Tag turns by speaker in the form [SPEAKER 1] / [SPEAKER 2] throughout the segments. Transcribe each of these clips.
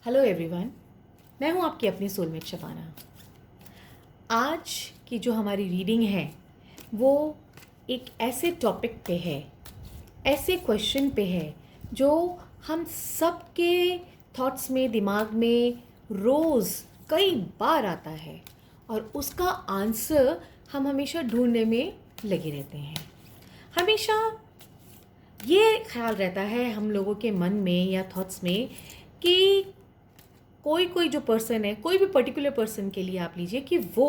[SPEAKER 1] Hello everyone, मैं हूं आपकी अपनी सोलमेट शबाना। आज की जो हमारी रीडिंग है वो एक ऐसे टॉपिक पे है, ऐसे क्वेश्चन पे है जो हम सबके थॉट्स में, दिमाग में रोज़ कई बार आता है और उसका आंसर हम हमेशा ढूंढने में लगे रहते हैं। हमेशा ये ख्याल रहता है हम लोगों के मन में या थॉट्स में कि कोई कोई जो पर्सन है, कोई भी पर्टिकुलर पर्सन के लिए आप लीजिए कि वो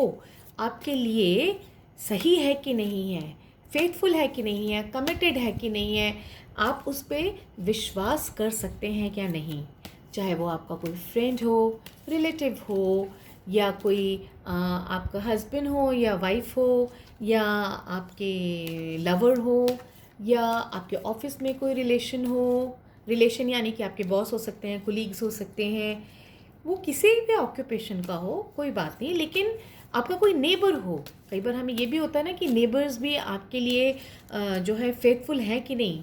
[SPEAKER 1] आपके लिए सही है कि नहीं है, फेथफुल है कि नहीं है, कमिटेड है कि नहीं है, आप उस पर विश्वास कर सकते हैं क्या नहीं। चाहे वो आपका कोई फ्रेंड हो, रिलेटिव हो, या कोई आपका हस्बैंड हो या वाइफ हो, या आपके लवर हो, या आपके ऑफिस में कोई रिलेशन हो। रिलेशन यानी कि आपके बॉस हो सकते हैं, कुलीग्स हो सकते हैं, वो किसी भी ऑक्यूपेशन का हो, कोई बात नहीं, लेकिन आपका कोई नेबर हो। कई बार हमें ये भी होता है ना कि नेबर्स भी आपके लिए जो है फेथफुल है कि नहीं।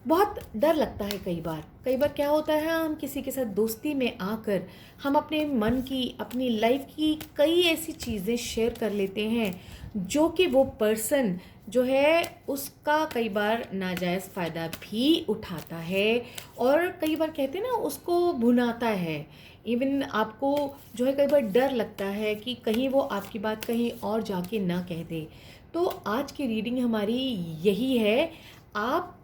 [SPEAKER 1] बहुत डर लगता है कई बार क्या होता है, हम किसी के साथ दोस्ती में आकर हम अपने मन की, अपनी लाइफ की कई ऐसी चीज़ें शेयर कर लेते हैं जो कि वो पर्सन जो है उसका कई बार नाजायज़ फ़ायदा भी उठाता है, और कई बार कहते हैं ना उसको भुनाता है। इवन आपको जो है कई बार डर लगता है कि कहीं वो आपकी बात कहीं और जाके ना कह दे। तो आज की रीडिंग हमारी यही है। आप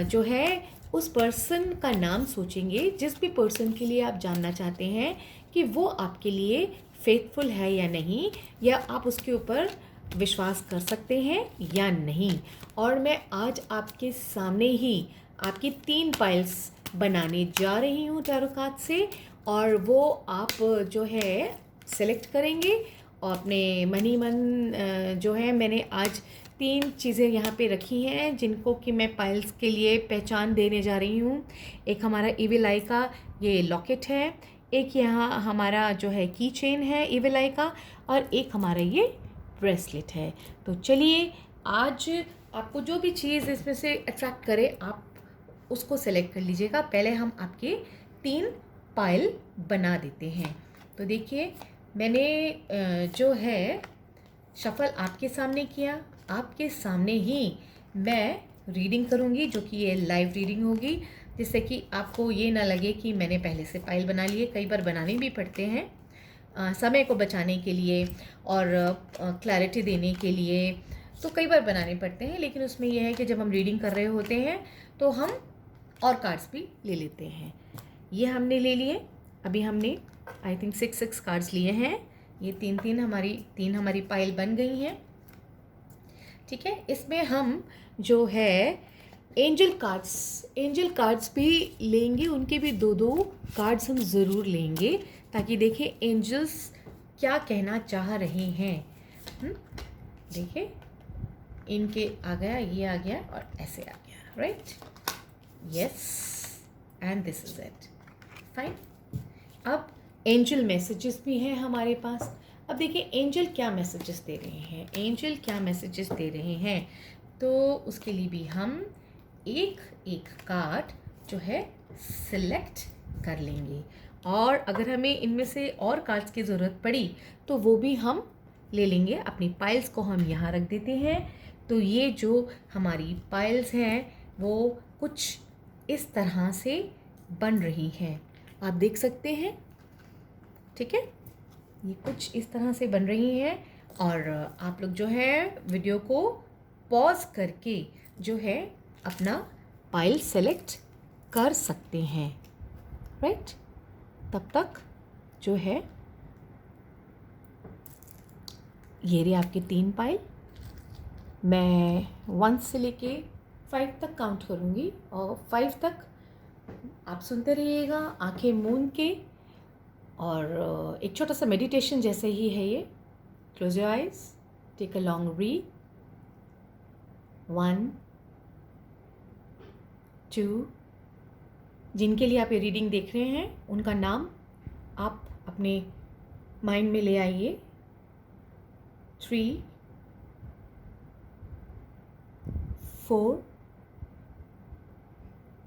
[SPEAKER 1] जो है उस पर्सन का नाम सोचेंगे जिस भी पर्सन के लिए आप जानना चाहते हैं कि वो आपके लिए फेथफुल है या नहीं, या आप उसके ऊपर विश्वास कर सकते हैं या नहीं। और मैं आज आपके सामने ही आपकी 3 पाइल्स बनाने जा रही हूँ टैरो कार्ड से, और वो आप जो है सेलेक्ट करेंगे और अपने मनी मन जो है मैंने आज 3 चीज़ें यहाँ पे रखी हैं जिनको कि मैं पाइल्स के लिए पहचान देने जा रही हूँ। एक हमारा इविल आई का ये लॉकेट है, एक यहाँ हमारा जो है की चेन है इविल आई का, और एक हमारा ये ब्रेसलेट है। तो चलिए, आज आपको जो भी चीज़ इसमें से अट्रैक्ट करे आप उसको सेलेक्ट कर लीजिएगा। पहले हम आपके 3 पाइल बना देते हैं। तो देखिए, मैंने जो है शफल आपके सामने किया, आपके सामने ही मैं रीडिंग करूँगी, जो कि ये लाइव रीडिंग होगी, जिससे कि आपको ये ना लगे कि मैंने पहले से पाइल बना लिए। कई बार बनाने भी पड़ते हैं समय को बचाने के लिए और क्लैरिटी देने के लिए, तो कई बार बनाने पड़ते हैं। लेकिन उसमें यह है कि जब हम रीडिंग कर रहे होते हैं तो हम और कार्ड्स भी ले लेते हैं। ये हमने ले लिए। अभी हमने आई थिंक 6 कार्ड्स लिए हैं। ये 3 हमारी पाइल बन गई हैं। ठीक है, इसमें हम जो है एंजल कार्ड्स भी लेंगे, उनके भी 2 कार्ड्स हम ज़रूर लेंगे, ताकि देखिए एंजल्स क्या कहना चाह रहे हैं। देखिए, इनके आ गया, ये आ गया और ऐसे आ गया, right? Yes, and this is it, fine. अब एंजल मैसेजेस भी हैं हमारे पास। अब देखिए एंजल क्या मैसेजेस दे रहे हैं, एंजल क्या मैसेजेस दे रहे हैं। तो उसके लिए भी हम एक एक कार्ड जो है सिलेक्ट कर लेंगे, और अगर हमें इनमें से और कार्ड्स की ज़रूरत पड़ी तो वो भी हम ले लेंगे। अपनी पाइल्स को हम यहाँ रख देते हैं। तो ये जो हमारी पाइल्स हैं वो कुछ इस तरह से बन रही हैं, आप देख सकते हैं। ठीक है, ये कुछ इस तरह से बन रही हैं, और आप लोग जो है वीडियो को पॉज करके जो है अपना पाइल सेलेक्ट कर सकते हैं, राइट? तब तक जो है ये रही आपकी 3 पाइल। मैं 1 से लेके 5 तक काउंट करूँगी, और 5 तक आप सुनते रहिएगा आंखें मूंद के, और एक छोटा सा मेडिटेशन जैसे ही है ये। Close your eyes, take a long breath. 1 2, जिनके लिए आप ये रीडिंग देख रहे हैं उनका नाम आप अपने माइंड में ले आइए। 3 4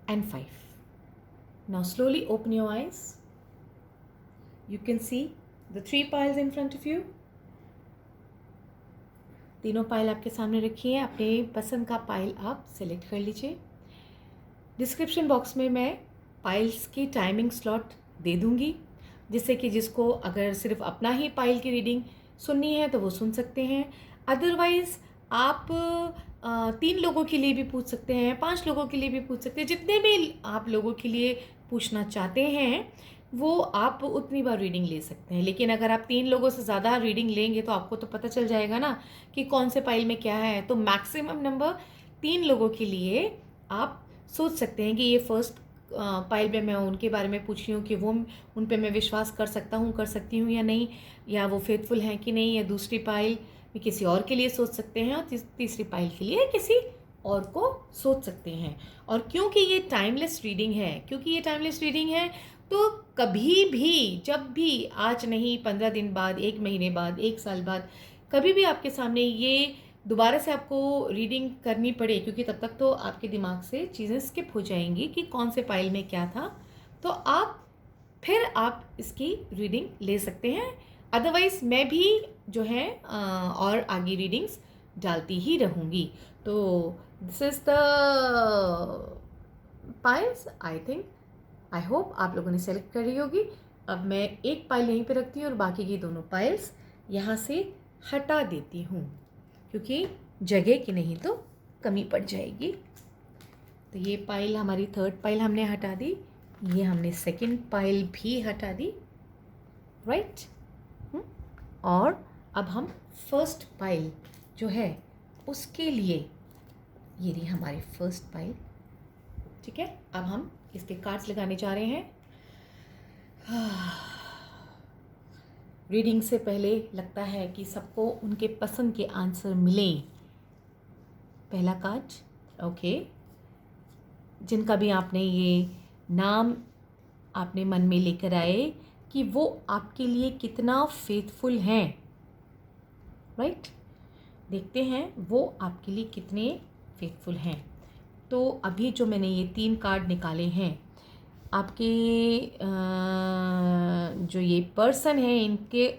[SPEAKER 1] and 5। Now slowly open your eyes. You can see the 3 piles in front of you. तीनों पाइल आपके सामने रखी है. अपने पसंद का पाइल आप सेलेक्ट कर लीजिए. डिस्क्रिप्शन बॉक्स में मैं पाइल्स की टाइमिंग स्लॉट दे दूंगी, जिससे कि जिसको अगर सिर्फ अपना ही पाइल की रीडिंग सुननी है तो वो सुन सकते हैं. अदरवाइज़ आप 3 लोगों के लिए भी पूछ सकते हैं, 5 लोगों के लिए भी पूछ सकते हैं. जितने भी आप लोगों के लिए पूछना चाहते हैं वो आप उतनी बार रीडिंग ले सकते हैं. लेकिन अगर आप 3 लोगों से ज़्यादा रीडिंग लेंगे तो आपको तो पता चल जाएगा ना कि कौन से पाइल में क्या है. तो मैक्सिमम नंबर 3 लोगों के लिए आप सोच सकते हैं कि ये फर्स्ट पाइल में मैं उनके बारे में पूछ रही हूँ कि वो उन पे मैं विश्वास कर सकता हूँ, कर सकती हूँ या नहीं, या वो फेथफुल हैं कि नहीं. या दूसरी पाइल में किसी और के लिए सोच सकते हैं और तीसरी पाइल के लिए किसी और को सोच सकते हैं. और क्योंकि ये टाइमलेस रीडिंग है तो कभी भी, जब भी, आज नहीं 15 दिन बाद, 1 महीने बाद, 1 साल बाद, कभी भी आपके सामने ये दोबारा से आपको रीडिंग करनी पड़े, क्योंकि तब तक तो आपके दिमाग से चीज़ें स्किप हो जाएंगी कि कौन से पाइल में क्या था, तो आप इसकी रीडिंग ले सकते हैं. अदरवाइज़ मैं भी जो है और आगे रीडिंग्स डालती ही रहूँगी. तो this is the piles. I hope आप लोगों ने सेलेक्ट कर ली होगी. अब मैं एक पाइल यहीं पे रखती हूँ और बाकी की दोनों पाइल्स यहाँ से हटा देती हूँ, क्योंकि जगह की नहीं तो कमी पड़ जाएगी. तो ये पाइल हमारी 3rd पाइल हमने हटा दी. ये हमने 2nd पाइल भी हटा दी. राइट. और अब हम 1st पाइल जो है उसके लिए, ये रही हमारी 1st पाइल. ठीक है. अब हम इसके कार्ड्स लगाने जा रहे हैं. रीडिंग से पहले लगता है कि सबको उनके पसंद के आंसर मिलें. पहला कार्ड, ओके. जिनका भी आपने ये नाम आपने मन में लेकर आए कि वो आपके लिए कितना फेथफुल हैं. राइट. देखते हैं वो आपके लिए कितने फेथफुल हैं. तो अभी जो मैंने ये 3 कार्ड निकाले हैं, आपके जो ये पर्सन है,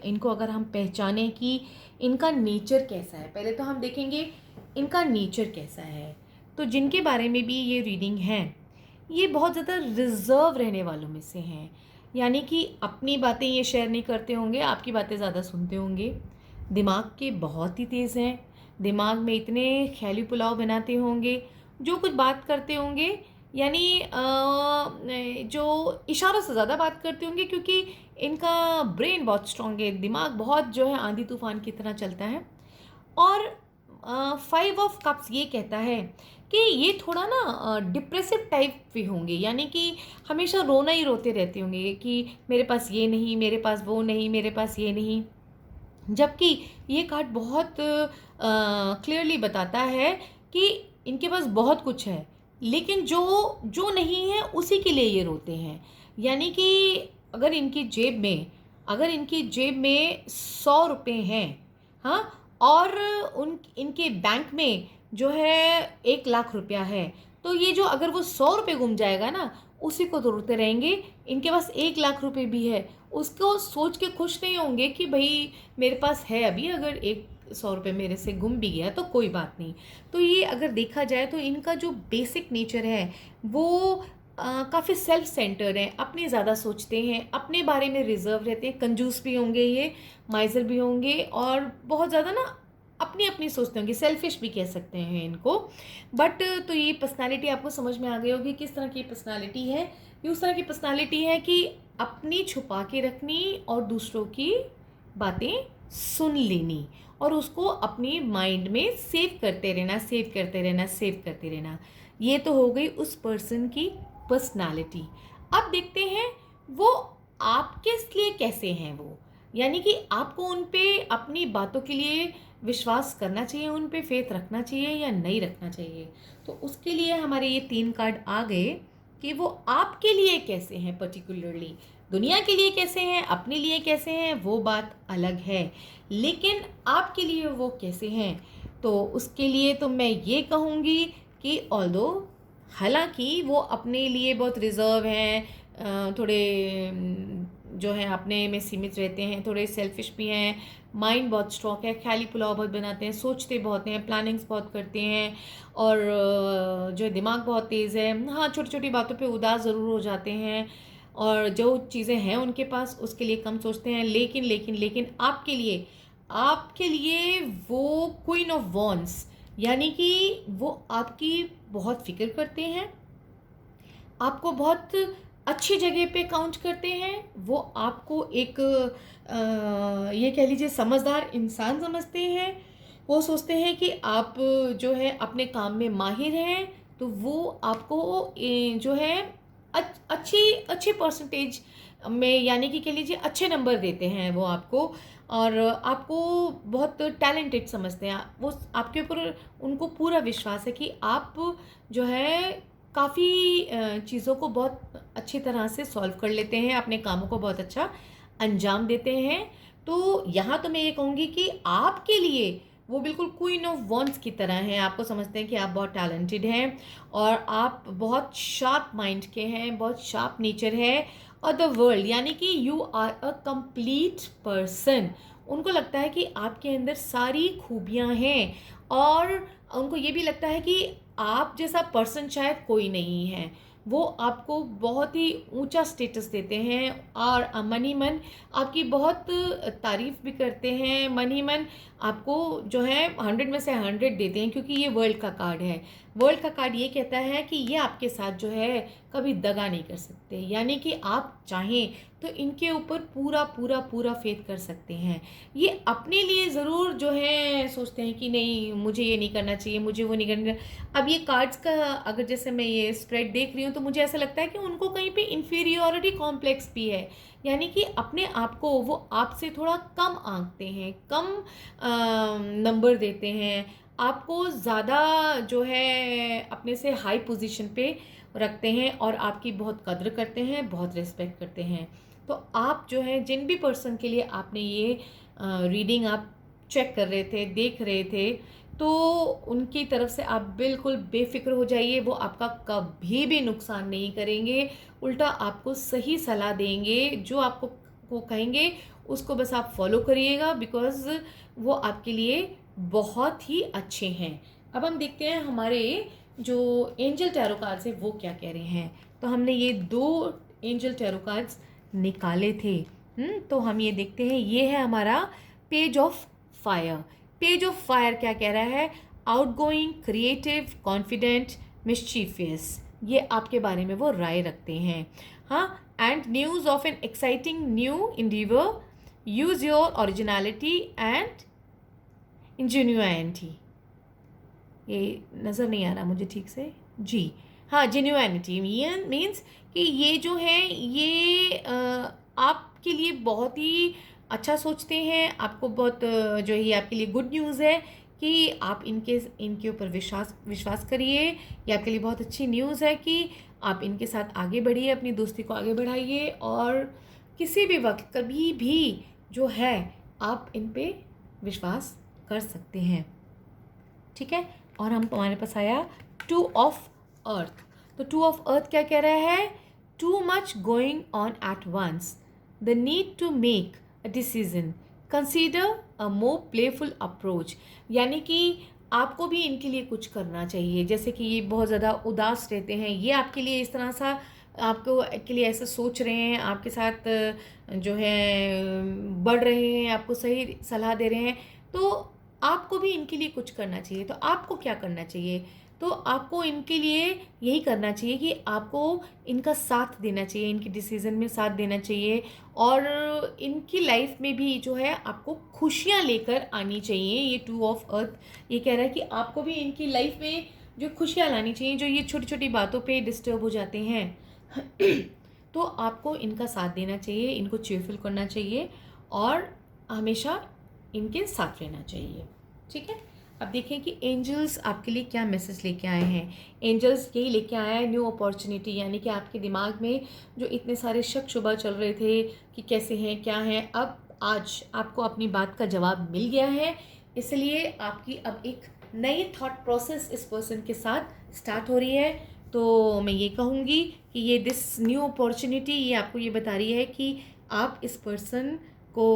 [SPEAKER 1] इनको अगर हम पहचाने कि इनका नेचर कैसा है, पहले तो हम देखेंगे इनका नेचर कैसा है. तो जिनके बारे में भी ये रीडिंग है, ये बहुत ज़्यादा रिजर्व रहने वालों में से हैं. यानी कि अपनी बातें ये शेयर नहीं करते होंगे, आपकी बातें ज़्यादा सुनते होंगे. दिमाग के बहुत ही तेज़ हैं. दिमाग में इतने ख्याली पुलाव बनाते होंगे, जो कुछ बात करते होंगे यानी जो इशारों से ज़्यादा बात करते होंगे, क्योंकि इनका ब्रेन बहुत स्ट्रॉन्ग है. दिमाग बहुत जो है आंधी तूफान की तरह चलता है. और 5 ऑफ कप्स ये कहता है कि ये थोड़ा ना डिप्रेसिव टाइप भी होंगे. यानी कि हमेशा रोना ही रोते रहते होंगे कि मेरे पास ये नहीं, मेरे पास वो नहीं, मेरे पास ये नहीं. जबकि ये कार्ड बहुत क्लियरली बताता है कि इनके पास बहुत कुछ है, लेकिन जो नहीं है उसी के लिए ये रोते हैं. यानी कि अगर इनकी जेब में 100 रुपये हैं, हाँ, और इनके बैंक में जो है 1 लाख रुपया है, तो ये जो अगर वो 100 रुपये गुम जाएगा ना, उसी को तो रोते रहेंगे. इनके पास 1 लाख रुपये भी है, उसको सोच के खुश नहीं होंगे कि भाई मेरे पास है अभी, अगर 100 रुपये मेरे से गुम भी गया तो कोई बात नहीं. तो ये अगर देखा जाए तो इनका जो बेसिक नेचर है वो काफ़ी सेल्फ सेंटर्ड है. अपने ज़्यादा सोचते हैं, अपने बारे में रिजर्व रहते हैं. कंजूस भी होंगे, ये माइजर भी होंगे, और बहुत ज़्यादा ना अपनी सोचते होंगे. सेल्फिश भी कह सकते हैं इनको. बट तो ये पर्सनालिटी आपको समझ में आ गई होगी किस तरह की पर्सनालिटी है. ये उस तरह की पर्सनालिटी है कि अपनी छुपा के रखनी और दूसरों की बातें सुन लेनी, और उसको अपनी माइंड में सेव करते रहना. ये तो हो गई उस पर्सन की पर्सनालिटी. अब देखते हैं वो आपके लिए कैसे हैं वो. यानी कि आपको उन पे अपनी बातों के लिए विश्वास करना चाहिए, उन पे फेथ रखना चाहिए या नहीं रखना चाहिए. तो उसके लिए हमारे ये 3 कार्ड आ गए कि वो आपके लिए कैसे हैं. पर्टिकुलरली दुनिया के लिए कैसे हैं, अपने लिए कैसे हैं, वो बात अलग है, लेकिन आपके लिए वो कैसे हैं. तो उसके लिए तो मैं ये कहूँगी कि ऑल्दो हालांकि वो अपने लिए बहुत रिजर्व हैं, थोड़े जो है अपने में सीमित रहते हैं, थोड़े सेल्फिश भी हैं, माइंड बहुत स्ट्रॉन्ग है, ख्याली पुलाव बहुत बनाते हैं, सोचते बहुत हैं, प्लानिंग्स बहुत करते हैं, और जो है दिमाग बहुत तेज़ है। हाँ, छोटी छोटी बातों पे उदास ज़रूर हो जाते हैं, और जो चीज़ें हैं उनके पास उसके लिए कम सोचते हैं। लेकिन लेकिन लेकिन आपके लिए वो क्वीन ऑफ वॉन्ड्स, यानी कि वो आपकी बहुत फिक्र करते हैं, आपको बहुत अच्छी जगह पे काउंट करते हैं, वो आपको एक ये कह लीजिए समझदार इंसान समझते हैं। वो सोचते हैं कि आप जो है अपने काम में माहिर हैं, तो वो आपको जो है अच्छी अच्छी परसेंटेज में, यानी कि कह लीजिए अच्छे नंबर देते हैं वो आपको, और आपको बहुत टैलेंटेड समझते हैं। वो आपके ऊपर उनको पूरा विश्वास है कि आप जो है काफ़ी चीज़ों को बहुत अच्छी तरह से सॉल्व कर लेते हैं, अपने कामों को बहुत अच्छा अंजाम देते हैं। तो यहाँ तो मैं ये कहूँगी कि आपके लिए वो बिल्कुल क्वीन ऑफ वॉन्ड्स की तरह हैं। आपको समझते हैं कि आप बहुत टैलेंटेड हैं, और आप बहुत शार्प माइंड के हैं, बहुत शार्प नेचर है, और द वर्ल्ड, यानी कि you are a complete person. उनको लगता है कि आपके अंदर सारी खूबियाँ हैं, और उनको ये भी लगता है कि आप जैसा पर्सन शायद कोई नहीं है। वो आपको बहुत ही ऊंचा स्टेटस देते हैं, और मन ही मन आपकी बहुत तारीफ भी करते हैं, मन ही मन आपको जो है 100 में से 100 देते हैं, क्योंकि ये वर्ल्ड का कार्ड है। वर्ल्ड का कार्ड ये कहता है कि ये आपके साथ जो है कभी दगा नहीं कर सकते, यानी कि आप चाहें तो इनके ऊपर पूरा पूरा पूरा फेथ कर सकते हैं। ये अपने लिए ज़रूर जो है सोचते हैं कि नहीं, मुझे ये नहीं करना चाहिए, मुझे वो नहीं करना। अब ये कार्ड्स का अगर जैसे मैं ये स्प्रेड देख रही हूँ, तो मुझे ऐसा लगता है कि उनको कहीं पे इन्फीरियोरिटी कॉम्प्लेक्स भी है, यानी कि अपने आप को वो आपसे थोड़ा कम आंकते हैं, कम नंबर देते हैं, आपको ज़्यादा जो है अपने से हाई पोजीशन पे रखते हैं, और आपकी बहुत कद्र करते हैं, बहुत रिस्पेक्ट करते हैं। तो आप जो है जिन भी पर्सन के लिए आपने ये रीडिंग आप चेक कर रहे थे, देख रहे थे, तो उनकी तरफ से आप बिल्कुल बेफिक्र हो जाइए। वो आपका कभी भी नुकसान नहीं करेंगे, उल्टा आपको सही सलाह देंगे। जो आपको वो कहेंगे उसको बस आप फॉलो करिएगा, बिकॉज वो आपके लिए बहुत ही अच्छे हैं। अब हम देखते हैं हमारे जो एंजल टैरो कार्ड्स है वो क्या कह रहे हैं। तो हमने ये 2 एंजल टैरो कार्ड्स निकाले थे। तो हम ये देखते हैं, ये है हमारा page of fire. Page of fire क्या कह रहा है? आउटगोइंग, क्रिएटिव, कॉन्फिडेंट, मिस्चीफियस, ये आपके बारे में वो राय रखते हैं। हाँ, and news of an exciting new endeavour, use your originality and ingenuity. ये नज़र नहीं आ रहा मुझे ठीक से जी। हाँ, जेन्युइनिटी मीन्स कि ये जो है ये आपके लिए बहुत ही अच्छा सोचते हैं, आपको बहुत जो है ये आपके लिए गुड न्यूज़ है कि आप इनके ऊपर विश्वास करिए। ये आपके लिए बहुत अच्छी न्यूज़ है कि आप इनके साथ आगे बढ़िए, अपनी दोस्ती को आगे बढ़ाइए, और किसी भी वक्त कभी भी जो है आप इन पे विश्वास कर सकते हैं। ठीक है, और हम हमारे पास आया 2 ऑफ अर्थ। तो 2 ऑफ अर्थ क्या कह रहा है? Too much going on at once, the need to make a decision, consider a more playful approach, यानी कि आपको भी इनके लिए कुछ करना चाहिए। जैसे कि ये बहुत ज़्यादा उदास रहते हैं, ये आपके लिए इस तरह सा आपको के लिए ऐसा सोच रहे हैं, आपके साथ जो है बढ़ रहे हैं, आपको सही सलाह दे रहे हैं, तो आपको भी इनके लिए कुछ करना चाहिए। तो आपको क्या करना चाहिए? तो आपको इनके लिए यही करना चाहिए कि आपको इनका साथ देना चाहिए, इनकी डिसीज़न में साथ देना चाहिए, और इनकी लाइफ में भी जो है आपको खुशियाँ लेकर आनी चाहिए। ये 2 ऑफ अर्थ ये कह रहा है कि आपको भी इनकी लाइफ में जो खुशियाँ लानी चाहिए, जो ये छोटी छोटी बातों पे डिस्टर्ब हो जाते हैं तो आपको इनका साथ देना चाहिए, इनको चीयरफुल करना चाहिए, और हमेशा इनके साथ रहना चाहिए। ठीक है, अब देखें कि एंजल्स आपके लिए क्या मैसेज लेके आए हैं। एंजल्स यही लेके आया है, न्यू अपॉर्चुनिटी, यानी कि आपके दिमाग में जो इतने सारे शक शुबा चल रहे थे कि कैसे हैं क्या हैं, अब आज आपको अपनी बात का जवाब मिल गया है। इसलिए आपकी अब एक नई थॉट प्रोसेस इस पर्सन के साथ स्टार्ट हो रही है। तो मैं ये कहूँगी कि ये दिस न्यू अपॉर्चुनिटी ये आपको ये बता रही है कि आप इस पर्सन को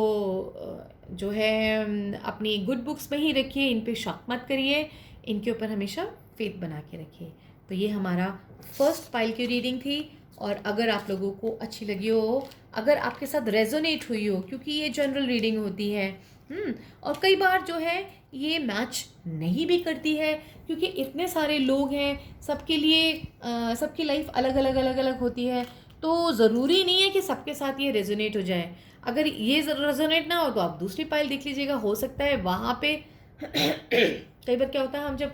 [SPEAKER 1] जो है अपनी गुड बुक्स में ही रखिए, इन पे शक मत करिए, इनके ऊपर हमेशा फेथ बना के रखिए। तो ये हमारा फर्स्ट पाइल की रीडिंग थी। और अगर आप लोगों को अच्छी लगी हो, अगर आपके साथ रेजोनेट हुई हो, क्योंकि ये जनरल रीडिंग होती है और कई बार जो है ये मैच नहीं भी करती है, क्योंकि इतने सारे लोग हैं, सबके लिए सबकी लाइफ अलग अलग अलग अलग होती है, तो ज़रूरी नहीं है कि सबके साथ ये रेजोनेट हो जाए। अगर ये रेजोनेट ना हो तो आप दूसरी पाइल देख लीजिएगा, हो सकता है वहाँ पे कई बार क्या होता है, हम जब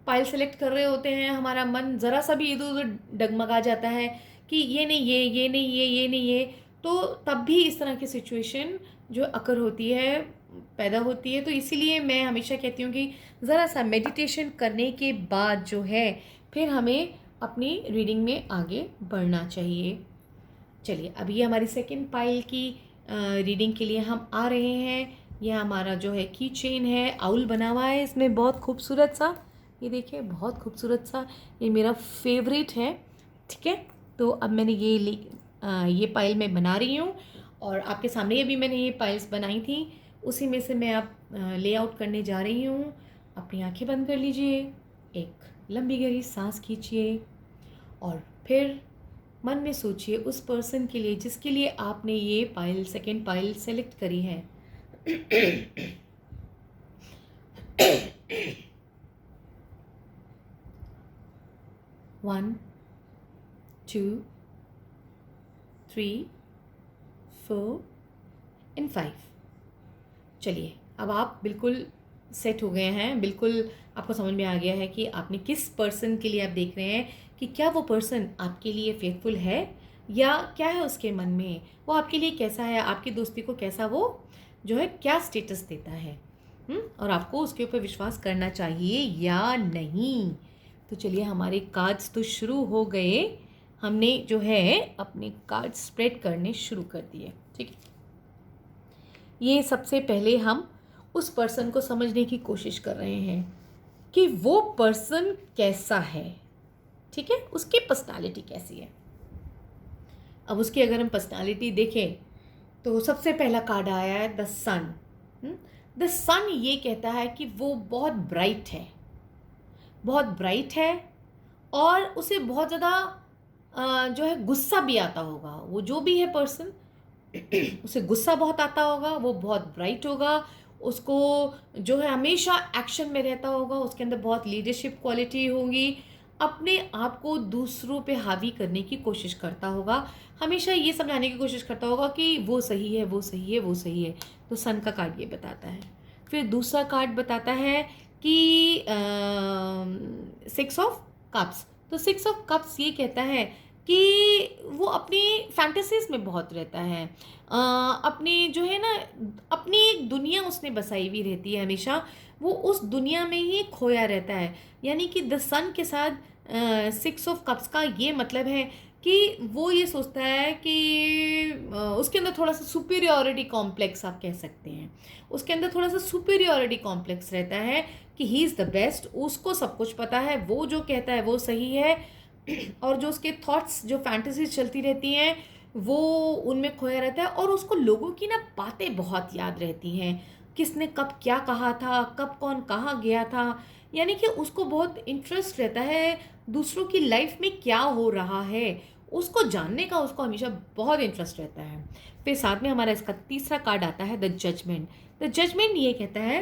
[SPEAKER 1] पाइल सेलेक्ट कर रहे होते हैं हमारा मन ज़रा सा भी इधर उधर डगमगा जाता है कि ये नहीं ये नहीं ये नहीं ये, तो तब भी इस तरह की सिचुएशन जो अकर होती है, पैदा होती है। तो इसीलिए मैं हमेशा कहती हूँ कि ज़रा सा मेडिटेशन करने के बाद जो है फिर हमें अपनी रीडिंग में आगे बढ़ना चाहिए। चलिए, अभी ये हमारी सेकंड पाइल की रीडिंग के लिए हम आ रहे हैं। यह हमारा जो है की चेन है, आउल बना हुआ है इसमें, बहुत खूबसूरत सा, ये देखिए बहुत खूबसूरत सा, ये मेरा फेवरेट है। ठीक है, तो अब मैंने ये पाइल मैं बना रही हूँ और आपके सामने अभी मैंने ये पाइल्स बनाई थी, उसी में से मैं अब लेआउट करने जा रही हूँ। अपनी आंखें बंद कर लीजिए, एक लंबी गहरी सांस खींचिए और फिर मन में सोचिए उस पर्सन के लिए जिसके लिए आपने ये पाइल, सेकंड पाइल सेलेक्ट करी है। 1 2 3 4 एंड 5। चलिए, अब आप बिल्कुल सेट हो गए हैं, बिल्कुल आपको समझ में आ गया है कि आपने किस पर्सन के लिए आप देख रहे हैं, कि क्या वो पर्सन आपके लिए फेथफुल है या क्या है उसके मन में, वो आपके लिए कैसा है, आपकी दोस्ती को कैसा वो जो है क्या स्टेटस देता है, और आपको उसके ऊपर विश्वास करना चाहिए या नहीं। तो चलिए, हमारे कार्ड्स तो शुरू हो गए, हमने जो है अपने कार्ड स्प्रेड करने शुरू कर दिए। ठीक है, ये सबसे पहले हम उस पर्सन को समझने की कोशिश कर रहे हैं कि वो पर्सन कैसा है। ठीक है, उसकी पर्सनालिटी कैसी है। अब उसकी अगर हम पर्सनालिटी देखें तो सबसे पहला कार्ड आया है द सन। द सन ये कहता है कि वो बहुत ब्राइट है, बहुत ब्राइट है, और उसे बहुत ज़्यादा जो है गुस्सा भी आता होगा। वो जो भी है पर्सन, उसे गुस्सा बहुत आता होगा, वो बहुत ब्राइट होगा, उसको जो है हमेशा एक्शन में रहता होगा, उसके अंदर बहुत लीडरशिप क्वालिटी होगी, अपने आप को दूसरों पे हावी करने की कोशिश करता होगा, हमेशा ये समझाने की कोशिश करता होगा कि वो सही है, वो सही है, वो सही है। तो सन का कार्ड ये बताता है। फिर दूसरा कार्ड बताता है कि 6 ऑफ कप्स। तो 6 ऑफ कप्स ये कहता है कि वो अपनी फैंटेसीज में बहुत रहता है, अपनी जो है ना, अपनी एक दुनिया उसने बसाई हुई रहती है, हमेशा वो उस दुनिया में ही खोया रहता है। यानी कि द सन के साथ 6 ऑफ कप्स का ये मतलब है कि वो ये सोचता है कि उसके अंदर थोड़ा सा सुपीरियॉरिटी कॉम्प्लेक्स आप कह सकते हैं, उसके अंदर थोड़ा सा सुपीरियॉरिटी कॉम्प्लेक्स रहता है कि ही इज़ द बेस्ट, उसको सब कुछ पता है, वो जो कहता है वो सही है, और जो उसके थॉट्स, जो फैंटेसीज चलती रहती हैं, वो उनमें खोया रहता है, और उसको लोगों की ना बातें बहुत याद रहती हैं, किसने कब क्या कहा था, कब कौन कहाँ गया था। यानी कि उसको बहुत इंटरेस्ट रहता है दूसरों की लाइफ में क्या हो रहा है, उसको जानने का उसको हमेशा बहुत इंटरेस्ट रहता है। फिर साथ में हमारा इसका तीसरा कार्ड आता है द जजमेंट। द जजमेंट ये कहता है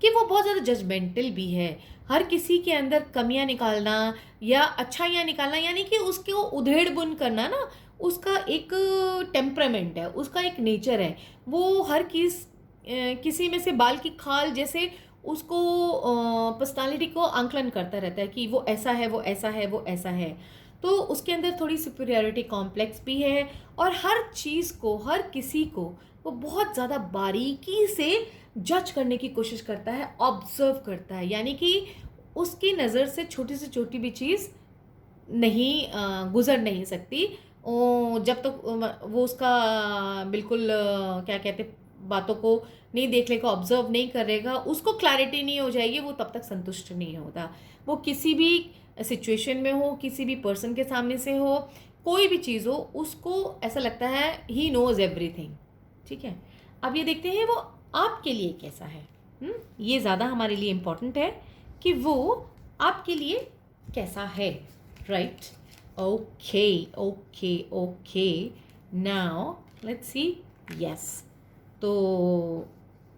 [SPEAKER 1] कि वो बहुत ज़्यादा जजमेंटल भी है, हर किसी के अंदर कमियां निकालना या अच्छाइयाँ निकालना, यानी कि उसको उधेड़ बुन करना ना, उसका एक टेम्परामेंट है, उसका एक नेचर है। वो हर किसी में से बाल की खाल जैसे उसको पर्सनालिटी को आंकलन करता रहता है कि वो ऐसा है, वो ऐसा है, वो ऐसा है। तो उसके अंदर थोड़ी सुपीरियरिटी कॉम्प्लेक्स भी है, और हर चीज़ को, हर किसी को वो बहुत ज़्यादा बारीकी से जज करने की कोशिश करता है, ऑब्जर्व करता है। यानी कि उसकी नज़र से छोटी से छोटी भी चीज़ नहीं गुजर नहीं सकती, जब तक वो उसका बिल्कुल क्या कहते, बातों को नहीं देख लेगा, ऑब्जर्व नहीं करेगा, उसको क्लैरिटी नहीं हो जाएगी, वो तब तक संतुष्ट नहीं होता। वो किसी भी सिचुएशन में हो, किसी भी पर्सन के सामने से हो, कोई भी चीज़ हो, उसको ऐसा लगता है ही नोज़ एवरीथिंग। ठीक है, अब ये देखते हैं वो आपके लिए कैसा है। ये ज़्यादा हमारे लिए इम्पोर्टेंट है कि वो आपके लिए कैसा है, right? Okay okay okay, now let's see. Yes, तो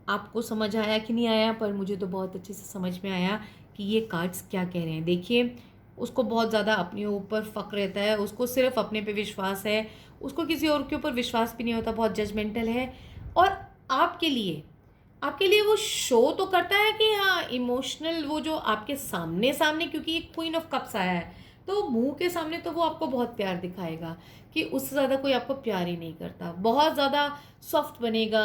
[SPEAKER 1] आपको समझ आया कि नहीं आया? पर मुझे तो बहुत अच्छे से समझ में आया कि ये कार्ड्स क्या कह रहे हैं। देखिए, उसको बहुत ज़्यादा अपने ऊपर फ़क्र रहता है, उसको सिर्फ अपने पे विश्वास है, उसको किसी और के ऊपर विश्वास भी नहीं होता, बहुत जजमेंटल है। और आपके लिए वो शो तो करता है कि हाँ इमोशनल, वो जो आपके सामने सामने, क्योंकि ये क्वीन ऑफ कप्स आया है, तो मुंह के सामने तो वो आपको बहुत प्यार दिखाएगा कि उससे ज़्यादा कोई आपको प्यार ही नहीं करता। बहुत ज़्यादा सॉफ्ट बनेगा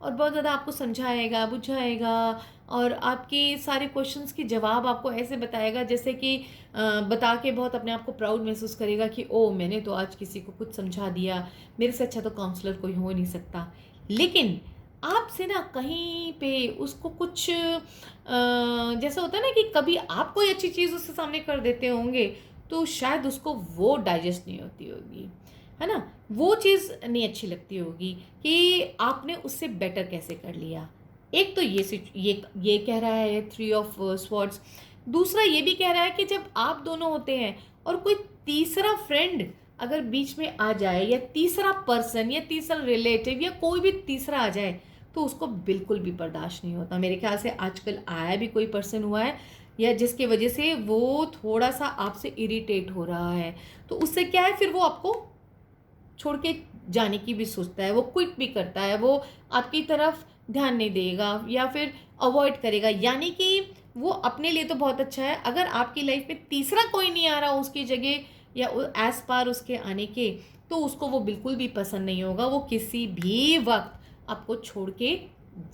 [SPEAKER 1] और बहुत ज़्यादा आपको समझाएगा, बुझाएगा और आपके सारे क्वेश्चंस के जवाब आपको ऐसे बताएगा जैसे कि बता के बहुत अपने आप को प्राउड महसूस करेगा कि ओ मैंने तो आज किसी को कुछ समझा दिया, मेरे से अच्छा तो काउंसलर कोई हो नहीं सकता। लेकिन आपसे ना कहीं पे उसको कुछ जैसा होता है ना कि कभी आप कोई अच्छी चीज़ उसके सामने कर देते होंगे तो शायद उसको वो डाइजेस्ट नहीं होती होगी, है ना? वो चीज़ नहीं अच्छी लगती होगी कि आपने उससे बेटर कैसे कर लिया। एक तो ये कह रहा है थ्री ऑफ स्वॉर्ड्स। दूसरा ये भी कह रहा है कि जब आप दोनों होते हैं और कोई तीसरा फ्रेंड अगर बीच में आ जाए, या तीसरा पर्सन या तीसरा रिलेटिव या कोई भी तीसरा आ जाए, तो उसको बिल्कुल भी बर्दाश्त नहीं होता। मेरे ख्याल से आजकल आया भी कोई पर्सन हुआ है या जिसकी वजह से वो थोड़ा सा आपसे इरिटेट हो रहा है, तो उससे क्या है, फिर वो आपको छोड़ के जाने की भी सोचता है, वो क्विट भी करता है, वो आपकी तरफ ध्यान नहीं देगा या फिर अवॉइड करेगा। यानी कि वो अपने लिए तो बहुत अच्छा है, अगर आपकी लाइफ में तीसरा कोई नहीं आ रहा उसकी जगह या एस पार उसके आने के, तो उसको वो बिल्कुल भी पसंद नहीं होगा। वो किसी भी वक्त आपको छोड़ के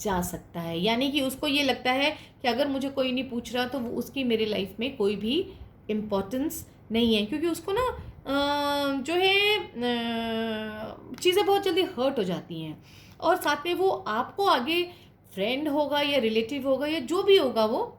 [SPEAKER 1] जा सकता है। यानी कि उसको ये लगता है कि अगर मुझे कोई नहीं पूछ रहा तो वो उसकी मेरी लाइफ में कोई भी इम्पोर्टेंस नहीं है, क्योंकि उसको ना जो है चीज़ें बहुत जल्दी हर्ट हो जाती हैं। और साथ में वो आपको आगे फ्रेंड होगा या रिलेटिव होगा या जो भी होगा, वो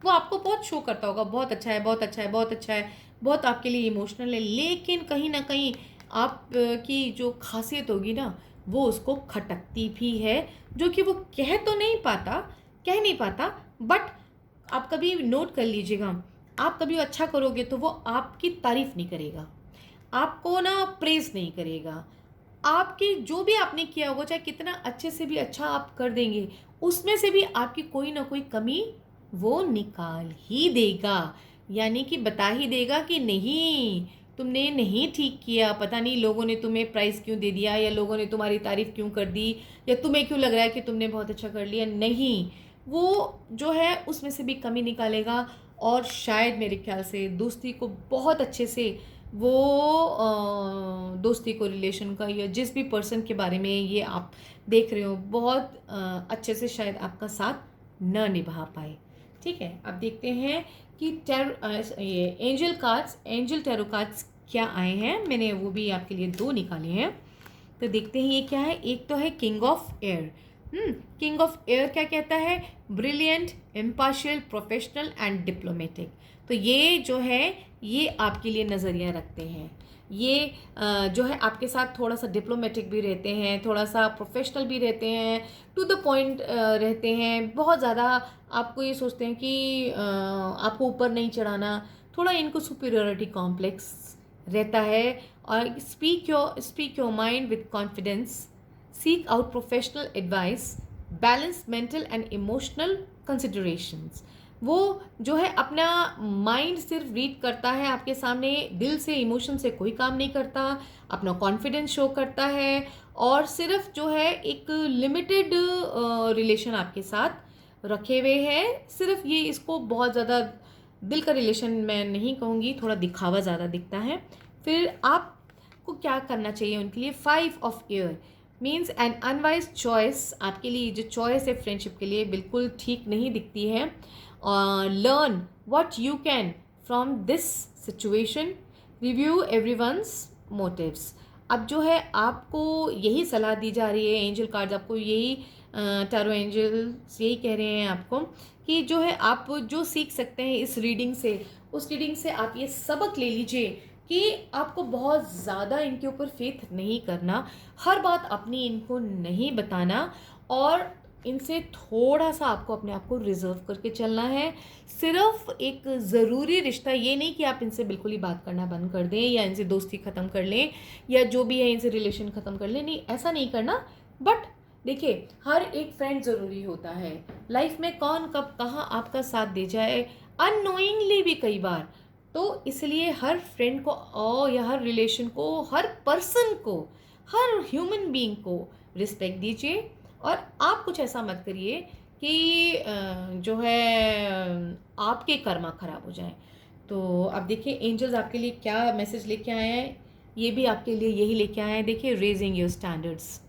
[SPEAKER 1] आपको बहुत शो करता होगा, बहुत अच्छा है, बहुत अच्छा है, बहुत अच्छा है, बहुत आपके लिए इमोशनल है। लेकिन कहीं ना कहीं आप की जो खासियत होगी ना, वो उसको खटकती भी है, जो कि वो कह नहीं पाता। बट आप कभी नोट कर लीजिएगा, आप कभी अच्छा करोगे तो वो आपकी तारीफ नहीं करेगा, आपको ना प्रेज नहीं करेगा। आपकी जो भी आपने किया होगा, चाहे कितना अच्छे से भी अच्छा आप कर देंगे, उसमें से भी आपकी कोई ना कोई कमी वो निकाल ही देगा। यानी कि बता ही देगा कि नहीं, तुमने नहीं ठीक किया, पता नहीं लोगों ने तुम्हें प्राइज़ क्यों दे दिया, या लोगों ने तुम्हारी तारीफ़ क्यों कर दी, या तुम्हें क्यों लग रहा है कि तुमने बहुत अच्छा कर लिया। नहीं, वो जो है उसमें से भी कमी निकालेगा। और शायद मेरे ख्याल से दोस्ती को बहुत अच्छे से वो दोस्ती को, रिलेशन का, या जिस भी पर्सन के बारे में ये आप देख रहे हो, बहुत अच्छे से शायद आपका साथ न निभा पाए। ठीक है, अब देखते हैं कि ये एंजल टैरो कार्ड्स क्या आए हैं। मैंने वो भी आपके लिए 2 निकाले हैं, तो देखते हैं ये क्या है। एक तो है king of air. King of air क्या कहता है? Brilliant, impartial, professional and diplomatic. तो ये जो है ये आपके लिए नज़रिया रखते हैं। ये जो है आपके साथ थोड़ा सा डिप्लोमेटिक भी रहते हैं, थोड़ा सा प्रोफेशनल भी रहते हैं, टू द पॉइंट रहते हैं। बहुत ज़्यादा आपको ये सोचते हैं कि आपको ऊपर नहीं चढ़ाना, थोड़ा इनको सुपीरियरिटी कॉम्प्लेक्स रहता है। और speak your mind with confidence, seek out professional advice, balance mental and emotional considerations. वो जो है अपना माइंड सिर्फ रीड करता है आपके सामने, दिल से, इमोशन से कोई काम नहीं करता, अपना कॉन्फिडेंस शो करता है और सिर्फ जो है एक लिमिटेड रिलेशन आपके साथ रखे हुए है। सिर्फ ये इसको बहुत ज़्यादा दिल का रिलेशन मैं नहीं कहूँगी, थोड़ा दिखावा ज़्यादा दिखता है। फिर आपको क्या करना चाहिए उनके लिए? 5 of year means an unwise choice. आपके लिए जो चॉइस है फ्रेंडशिप के लिए बिल्कुल ठीक नहीं दिखती है। Learn what you can from this situation, review everyone's motives. अब जो है आपको यही सलाह दी जा रही है, एंजल कार्ड्स आपको यही, टैरो एंजल्स यही कह रहे हैं आपको कि जो है आप जो सीख सकते हैं इस रीडिंग से, उस रीडिंग से आप ये सबक ले लीजिए कि आपको बहुत ज़्यादा इनके ऊपर फेथ नहीं करना, हर बात अपनी इनको नहीं बताना, और इनसे थोड़ा सा आपको अपने आप को रिजर्व करके चलना है। सिर्फ एक ज़रूरी रिश्ता, ये नहीं कि आप इनसे बिल्कुल ही बात करना बंद कर दें या इनसे दोस्ती ख़त्म कर लें या जो भी है इनसे रिलेशन ख़त्म कर लें, नहीं, ऐसा नहीं करना। बट देखिए, हर एक फ्रेंड ज़रूरी होता है लाइफ में, कौन कब कहाँ आपका साथ दे जाए अननोइंगली भी कई बार। तो इसलिए हर फ्रेंड को या हर रिलेशन को, हर पर्सन को, हर ह्यूमन बीइंग को रिस्पेक्ट दीजिए, और आप कुछ ऐसा मत करिए कि जो है आपके कर्मा खराब हो जाए। तो अब देखिए एंजल्स आपके लिए क्या मैसेज लेके आए हैं, ये भी आपके लिए यही लेके आए हैं। देखिए, रेजिंग योर स्टैंडर्ड्स,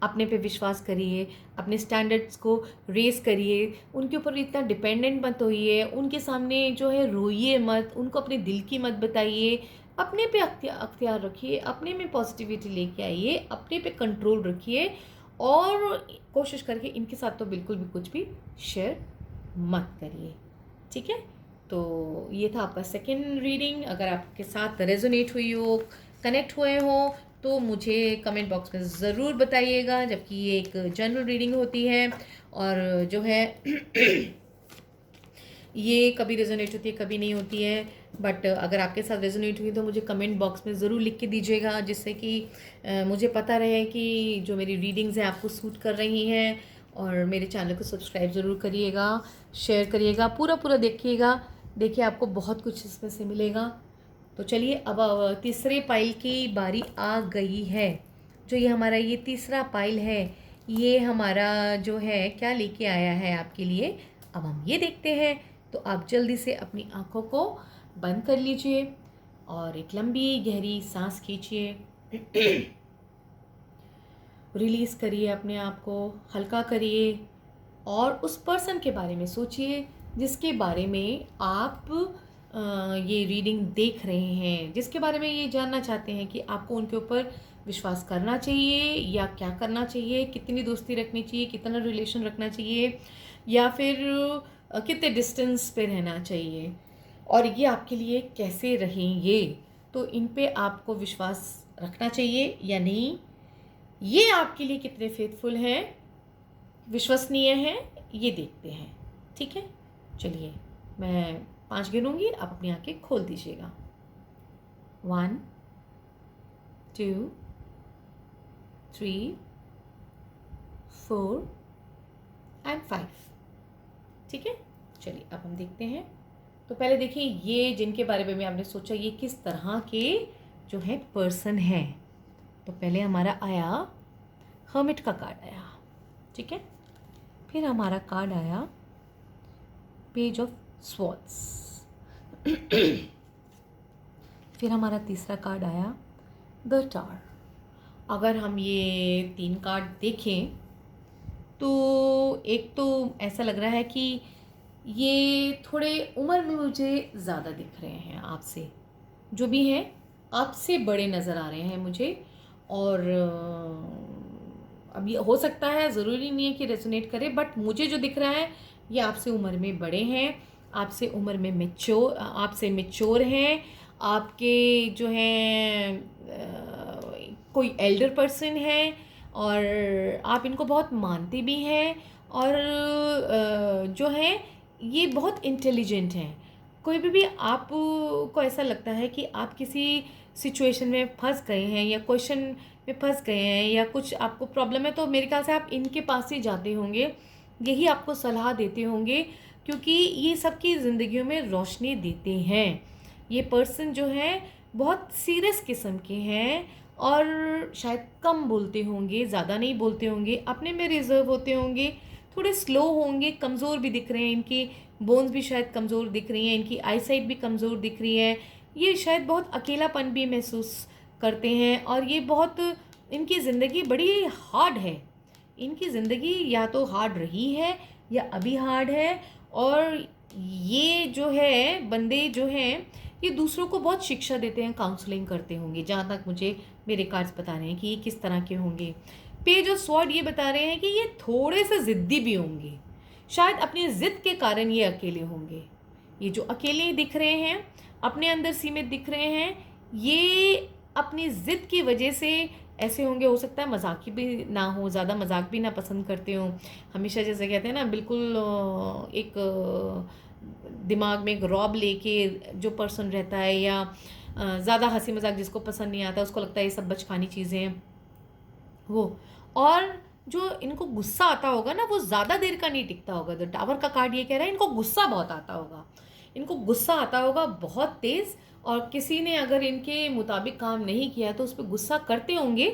[SPEAKER 1] अपने पे विश्वास करिए, अपने स्टैंडर्ड्स को रेस करिए, उनके ऊपर इतना डिपेंडेंट मत होइए, उनके सामने जो है रोइए मत, उनको अपने दिल की मत बताइए, अपने पे अख्तियार रखिए, अपने में पॉजिटिविटी लेके आइए, अपने पे कंट्रोल रखिए, और कोशिश करके इनके साथ तो बिल्कुल भी कुछ भी शेयर मत करिए, ठीक है। तो ये था आपका सेकेंड रीडिंग। अगर आपके साथ रेजोनेट हुई हो, कनेक्ट हुए हो, तो मुझे कमेंट बॉक्स में ज़रूर बताइएगा, जबकि ये एक जनरल रीडिंग होती है और जो है ये कभी रेजोनेट होती है, कभी नहीं होती है। बट अगर आपके साथ रेजोनेट हुई तो मुझे कमेंट बॉक्स में ज़रूर लिख के दीजिएगा, जिससे कि मुझे पता रहे कि जो मेरी रीडिंग्स हैं आपको सूट कर रही हैं। और मेरे चैनल को सब्सक्राइब ज़रूर करिएगा, शेयर करिएगा, पूरा देखिएगा। देखिए, आपको बहुत कुछ इसमें से मिलेगा। तो चलिए, अब तीसरे पाइल की बारी आ गई है। जो ये हमारा ये तीसरा पाइल है, ये हमारा जो है क्या लेके आया है आपके लिए, अब हम ये देखते हैं। तो आप जल्दी से अपनी आँखों को बंद कर लीजिए और एक लंबी गहरी सांस खींचिए। रिलीज़ करिए, अपने आप को हल्का करिए, और उस पर्सन के बारे में सोचिए जिसके बारे में आप ये रीडिंग देख रहे हैं, जिसके बारे में ये जानना चाहते हैं कि आपको उनके ऊपर विश्वास करना चाहिए या क्या करना चाहिए, कितनी दोस्ती रखनी चाहिए, कितना रिलेशन रखना चाहिए, या फिर कितने डिस्टेंस पे रहना चाहिए, और ये आपके लिए कैसे रहेंगे। तो इन पे आपको विश्वास रखना चाहिए या नहीं, ये आपके लिए कितने फेथफुल हैं, विश्वसनीय हैं, ये देखते हैं, ठीक है। चलिए, मैं 5 गिनूंगी, आप अपनी आंखें खोल दीजिएगा। 1 2 3 4 एंड 5, ठीक है। चलिए, अब हम देखते हैं। तो पहले देखिए, ये जिनके बारे में आपने सोचा, ये किस तरह के जो है पर्सन है। तो पहले हमारा आया हर्मिट का कार्ड आया, ठीक है। फिर हमारा कार्ड आया पेज ऑफ स्वॉर्ड्स। फिर हमारा तीसरा कार्ड आया द टावर। अगर हम ये 3 कार्ड देखें तो एक तो ऐसा लग रहा है कि ये थोड़े उम्र में मुझे ज़्यादा दिख रहे हैं आपसे, जो भी हैं आपसे बड़े नज़र आ रहे हैं मुझे। और अब ये हो सकता है, ज़रूरी नहीं है कि रेजोनेट करे, बट मुझे जो दिख रहा है ये आपसे उम्र में बड़े हैं, आपसे उम्र में आपसे मैच्योर हैं, आपके जो हैं कोई एल्डर पर्सन है, और आप इनको बहुत मानते भी हैं, और जो है ये बहुत इंटेलिजेंट हैं। कोई भी आपको ऐसा लगता है कि आप किसी सिचुएशन में फंस गए हैं या क्वेश्चन में फंस गए हैं या कुछ आपको प्रॉब्लम है, तो मेरे ख्याल से आप इनके पास ही जाते होंगे, यही आपको सलाह देते होंगे, क्योंकि ये सबकी ज़िंदगियों में रोशनी देते हैं। ये पर्सन जो है बहुत सीरियस किस्म के हैं, और शायद कम बोलते होंगे, ज़्यादा नहीं बोलते होंगे, अपने में रिजर्व होते होंगे, थोड़े स्लो होंगे, कमज़ोर भी दिख रहे हैं, इनकी बोन्स भी शायद कमज़ोर दिख रही हैं, इनकी आईसाइट भी कमज़ोर दिख रही है। ये शायद बहुत अकेलापन भी महसूस करते हैं, और ये बहुत, इनकी ज़िंदगी बड़ी हार्ड है। इनकी ज़िंदगी या तो हार्ड रही है या अभी हार्ड है, और ये जो है बंदे जो हैं ये दूसरों को बहुत शिक्षा देते हैं, काउंसलिंग करते होंगे, जहाँ तक मुझे मेरे कार्ड्स बता रहे हैं कि ये किस तरह के होंगे। पेज ऑफ स्वॉर्ड ये बता रहे हैं कि ये थोड़े से ज़िद्दी भी होंगे, शायद अपनी ज़िद के कारण ये अकेले होंगे, ये जो अकेले दिख रहे हैं, अपने अंदर सीमित दिख रहे हैं, ये अपनी ज़िद की वजह से ऐसे होंगे। हो सकता है मजाकी भी ना हो, ज़्यादा मजाक भी ना पसंद करते हो। हमेशा जैसे कहते हैं ना, बिल्कुल एक दिमाग में एक रौब लेके जो पर्सन रहता है, या ज़्यादा हंसी मजाक जिसको पसंद नहीं आता, उसको लगता है ये सब बचकानी चीज़ें हैं वो। और जो इनको गुस्सा आता होगा ना, वो ज़्यादा देर का नहीं टिकता होगा। द टावर का कार्ड ये कह रहा है इनको गुस्सा बहुत आता होगा, इनको गुस्सा आता होगा बहुत तेज़। और किसी ने अगर इनके मुताबिक काम नहीं किया तो उस पर गुस्सा करते होंगे,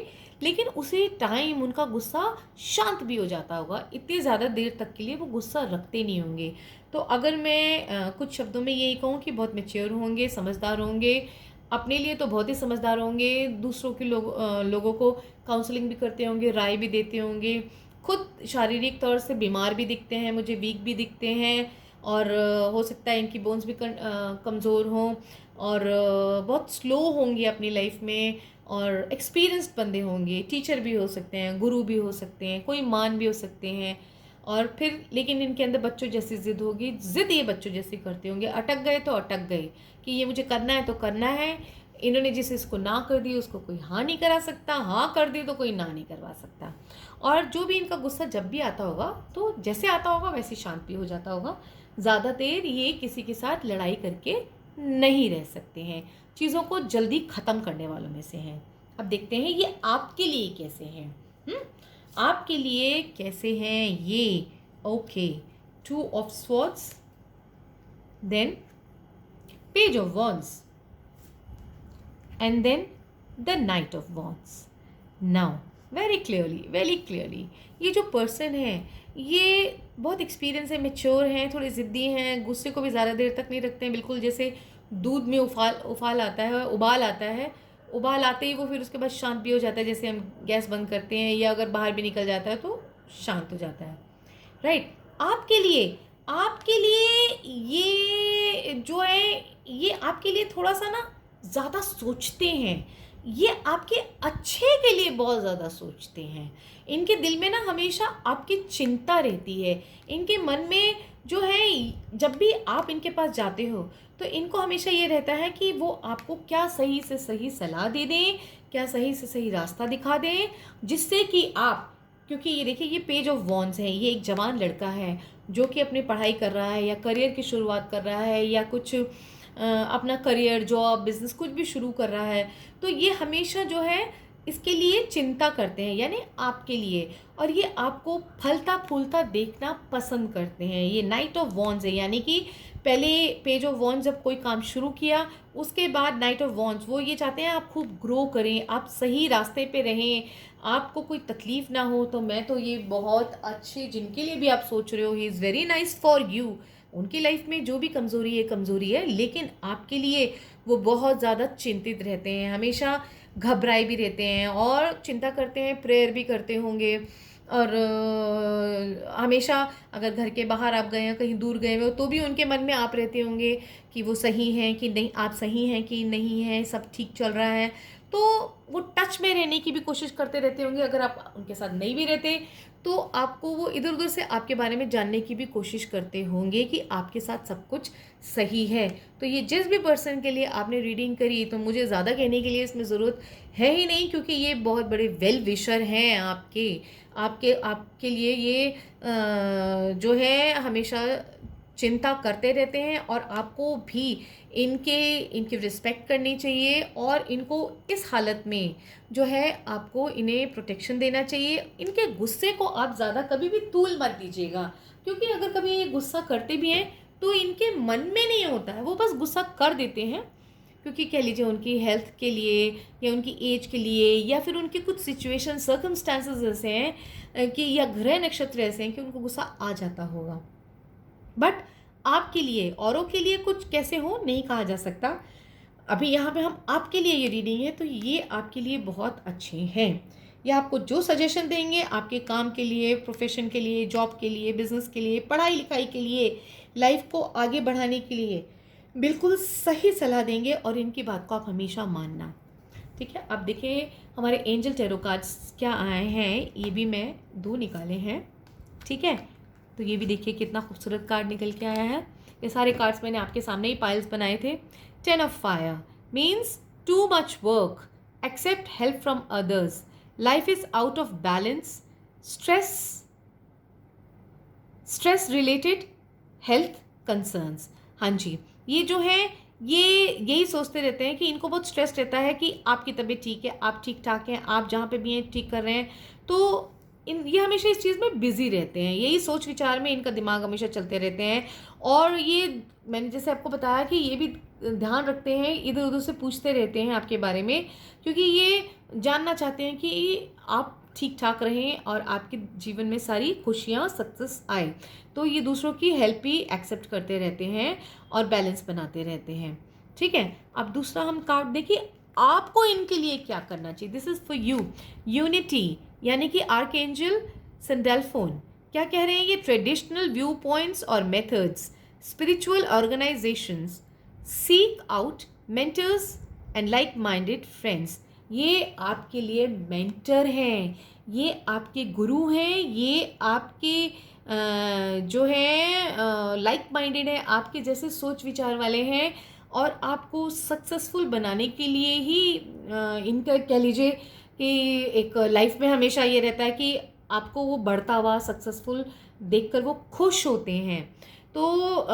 [SPEAKER 1] लेकिन उसी टाइम उनका गुस्सा शांत भी हो जाता होगा। इतनी ज़्यादा देर तक के लिए वो गुस्सा रखते नहीं होंगे। तो अगर मैं कुछ शब्दों में यही कहूँ कि बहुत मैच्योर होंगे, समझदार होंगे, अपने लिए तो बहुत ही समझदार होंगे, दूसरों के लोगों को काउंसलिंग भी करते होंगे, राय भी देते होंगे। खुद शारीरिक तौर से बीमार भी दिखते हैं, मुझे वीक भी दिखते हैं, और हो सकता है इनकी बोन्स भी कमज़ोर हों, और बहुत स्लो होंगे अपनी लाइफ में, और एक्सपीरियंस्ड बंदे होंगे, टीचर भी हो सकते हैं, गुरु भी हो सकते हैं, कोई मान भी हो सकते हैं। और फिर लेकिन इनके अंदर बच्चों जैसी ज़िद होगी, ज़िद ये बच्चों जैसी करते होंगे। अटक गए तो अटक गए कि ये मुझे करना है तो करना है। इन्होंने जिस इसको ना कर दी उसको कोई हाँ नहीं करा सकता, हाँ कर दी तो कोई ना नहीं करवा सकता। और जो भी इनका गुस्सा जब भी आता होगा तो जैसे आता होगा वैसे शांत भी हो जाता होगा। ज़्यादा देर ये किसी के साथ लड़ाई करके नहीं रह सकते हैं, चीज़ों को जल्दी ख़त्म करने वालों में से हैं। अब देखते हैं ये आपके लिए कैसे हैं। आपके लिए कैसे हैं ये। Okay, 2 of swords, then page of wands, and then the Knight of Wands. Now very clearly ये जो पर्सन है ये बहुत एक्सपीरियंस है, मेच्योर हैं, थोड़े ज़िद्दी हैं, गुस्से को भी ज़्यादा देर तक नहीं रखते हैं। बिल्कुल जैसे दूध में उबाल आता है, उबाल आते ही वो फिर उसके बाद शांत भी हो जाता है। जैसे हम गैस बंद करते हैं या अगर बाहर भी निकल जाता है तो शांत हो जाता है। राइट, आपके लिए ये जो है, ये आपके लिए थोड़ा सा ना ज़्यादा सोचते हैं, ये आपके अच्छे के लिए बहुत ज़्यादा सोचते हैं। इनके दिल में ना हमेशा आपकी चिंता रहती है। इनके मन में जो है, जब भी आप इनके पास जाते हो तो इनको हमेशा ये रहता है कि वो आपको क्या सही से सही सलाह दे दें, क्या सही से सही रास्ता दिखा दें, जिससे कि आप, क्योंकि ये देखिए ये पेज ऑफ वॉन्ड्स है, ये एक जवान लड़का है जो कि अपनी पढ़ाई कर रहा है या करियर की शुरुआत कर रहा है या कुछ अपना करियर, जॉब, बिजनेस कुछ भी शुरू कर रहा है। तो ये हमेशा जो है इसके लिए चिंता करते हैं, यानी आपके लिए, और ये आपको फलता फूलता देखना पसंद करते हैं। ये नाइट ऑफ वॉन्ड्स है, यानी कि पहले पेज ऑफ वॉन्ड्स जब कोई काम शुरू किया, उसके बाद नाइट ऑफ वॉन्ड्स, वो ये चाहते हैं आप खूब ग्रो करें, आप सही रास्ते पे रहें, आपको कोई तकलीफ़ ना हो। तो मैं तो ये बहुत अच्छे, जिनके लिए भी आप सोच रहे हो, he is very nice for you. उनकी लाइफ में जो भी कमज़ोरी है, लेकिन आपके लिए वो बहुत ज़्यादा चिंतित रहते हैं, हमेशा घबराए भी रहते हैं और चिंता करते हैं, प्रेयर भी करते होंगे। और हमेशा अगर घर के बाहर आप गए हैं, कहीं दूर गए हुए हो, तो भी उनके मन में आप रहते होंगे कि वो सही हैं कि नहीं, आप सही हैं कि नहीं हैं, सब ठीक चल रहा है। तो वो टच में रहने की भी कोशिश करते रहते होंगे। अगर आप उनके साथ नहीं भी रहते तो आपको वो इधर उधर से आपके बारे में जानने की भी कोशिश करते होंगे कि आपके साथ सब कुछ सही है। तो ये जिस भी पर्सन के लिए आपने रीडिंग करी, तो मुझे ज़्यादा कहने के लिए इसमें ज़रूरत है ही नहीं, क्योंकि ये बहुत बड़े वेल विशर हैं आपके आपके आपके लिए। ये जो है हमेशा चिंता करते रहते हैं, और आपको भी इनकी रिस्पेक्ट करनी चाहिए, और इनको इस हालत में जो है आपको इन्हें प्रोटेक्शन देना चाहिए। इनके गुस्से को आप ज़्यादा कभी भी तूल मत दीजिएगा, क्योंकि अगर कभी ये गुस्सा करते भी हैं तो इनके मन में नहीं होता है, वो बस गुस्सा कर देते हैं, क्योंकि कह लीजिए उनकी हेल्थ के लिए या उनकी एज के लिए, या फिर उनके कुछ सिचुएशन सर्कमस्टांसेस ऐसे हैं कि, या ग्रह नक्षत्र ऐसे हैं कि उनको गुस्सा आ जाता होगा। बट आपके लिए, औरों के लिए कुछ कैसे हो नहीं कहा जा सकता। अभी यहाँ पे हम आपके लिए ये रीडिंग है, तो ये आपके लिए बहुत अच्छे हैं। ये आपको जो सजेशन देंगे आपके काम के लिए, प्रोफेशन के लिए, जॉब के लिए, बिजनेस के लिए, पढ़ाई लिखाई के लिए, लाइफ को आगे बढ़ाने के लिए बिल्कुल सही सलाह देंगे, और इनकी बात को आप हमेशा मानना। ठीक है, अब देखिए हमारे एंजल टैरो कार्ड्स क्या आए हैं। ये भी मैं 2 निकाले हैं। ठीक है, तो ये भी देखिए कितना खूबसूरत कार्ड निकल के आया है। ये सारे कार्ड्स मैंने आपके सामने ही पाइल्स बनाए थे। 10 of fire means too much work, accept help from others, life is out of balance, stress related health concerns. हाँ जी, ये जो है ये यही सोचते रहते हैं कि इनको बहुत स्ट्रेस रहता है कि आपकी तबीयत ठीक है, आप ठीक ठाक हैं, आप जहाँ पे भी हैं ठीक कर रहे हैं। तो ये हमेशा इस चीज़ में बिजी रहते हैं, यही सोच विचार में इनका दिमाग हमेशा चलते रहते हैं। और ये मैंने जैसे आपको बताया कि ये भी ध्यान रखते हैं, इधर उधर से पूछते रहते हैं आपके बारे में, क्योंकि ये जानना चाहते हैं कि आप ठीक ठाक रहें और आपके जीवन में सारी खुशियाँ सक्सेस आए। तो ये दूसरों की हेल्प भी एक्सेप्ट करते रहते हैं और बैलेंस बनाते रहते हैं। ठीक है, अब दूसरा हम कार्ड देखिए, आपको इनके लिए क्या करना चाहिए। This is for you. Unity यानी कि आर्कएंजल सैंडल्फोन क्या कह रहे हैं, ये ट्रेडिशनल व्यू पॉइंट्स और methods, spiritual organisations, seek out mentors and like minded friends. ये आपके लिए मेंटर हैं, ये आपके गुरु हैं, ये आपके जो है लाइक माइंडेड है, आपके जैसे सोच विचार वाले हैं और आपको सक्सेसफुल बनाने के लिए ही इनका कह लीजिए कि एक लाइफ में हमेशा ये रहता है कि आपको वो बढ़ता हुआ सक्सेसफुल देखकर वो खुश होते हैं। तो